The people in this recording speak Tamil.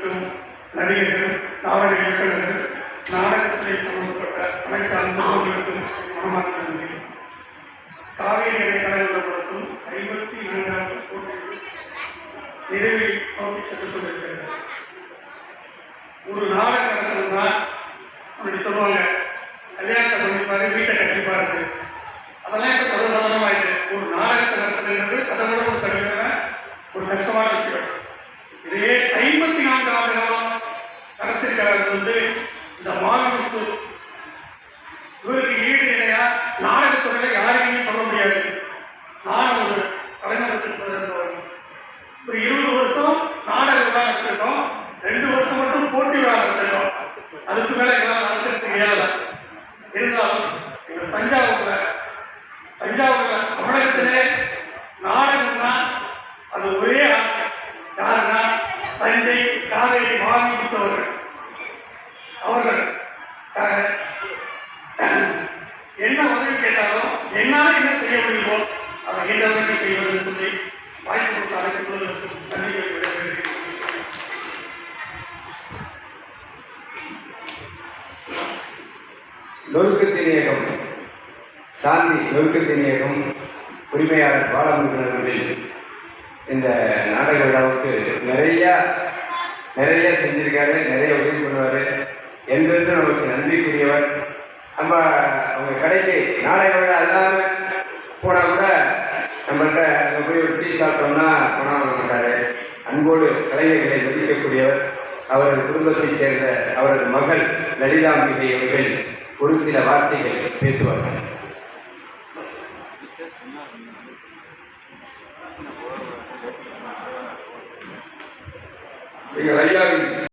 இருக்கும் நடிகர்கள், நாடக இயக்குநர்கள், நாடகத்துறை சம்பந்தப்பட்ட அனைத்து அனுபவங்களுக்கும் மனமார்ந்த நன்றி. காவேரி இடைக்கலைப்படுத்தும் 52வது போட்டியில் நிறைவில் நோக்கி சென்று கொண்டிருக்கிறது. ஒரு நாடகம் நடக்கணும்னா அப்படி சொல்லுவாங்க, கல்யாணத்தை பண்ணிப்பாரு, வீட்டை கட்டிப்பாரு. அதெல்லாம் இப்போ சர்வசாதாரணமாயிட்டு. ஒரு நாடகத்தை நடத்துறது அதை விட ஒரு கடுமையான ஒரு கஷ்டமான விஷயம். இதே 54 ஆண்டு காலம் நடத்திருக்கிறார்கள் இந்த மாநிலத்து. இவருக்கு ஈடு இணையா நாடகத்துறையில யாரையுமே சொல்ல முடியாது. நான் ஒரு கலைஞரத்தில் ஒரு 20 வருஷம் நாடக விழா நடத்திருக்கோம், 2 வருஷம் மட்டும் போட்டி விழா நடத்திருக்கோம். அதுக்கு மேல எல்லாம் நடத்துறதுக்கு இயலல. இருந்தாலும் எங்கள் தஞ்சாவூர்ல தமிழகத்திலே நாடகம்னா அது ஒரே ஆள். யாருன்னா தஞ்சை காவேரி மாநிலத்தவர்கள். அவர்கள் என்ன உதவி கேட்டாலும் என்னால என்ன செய்ய முடியுமோ அதை எந்த செய்வது சொல்லி வாய்ப்பு கொடுத்த அனைத்து நன்றி. நொறுக்கத்தின் இயக்கம் சாந்தி நொறுக்கத்தின் இயக்கம் உரிமையாளர் பாலமுருகன் அவர்கள் இந்த நாடக விழாவுக்கு நிறைய செஞ்சிருக்காரு, நிறைய உதவி பண்ணுவார். என்றென்று நமக்கு நன்றிக்குரியவர். நம்ம அவங்க கடைக்கு நாடக விழா இல்லாமல் போனால் கூட நம்மள்கிட்ட அங்கே போய் ஒரு டீ சாப்பிட்டோம்னா பணம் வாங்க மாட்டார். அன்போடு கலைஞர்களை மதிக்கக்கூடியவர். அவரது குடும்பத்தைச் சேர்ந்த அவரது மகள் லலிதாம்பிகை அவர்கள் ஒரு சில வார்த்தைகள் பேசுவார்கள். ஐயாவின்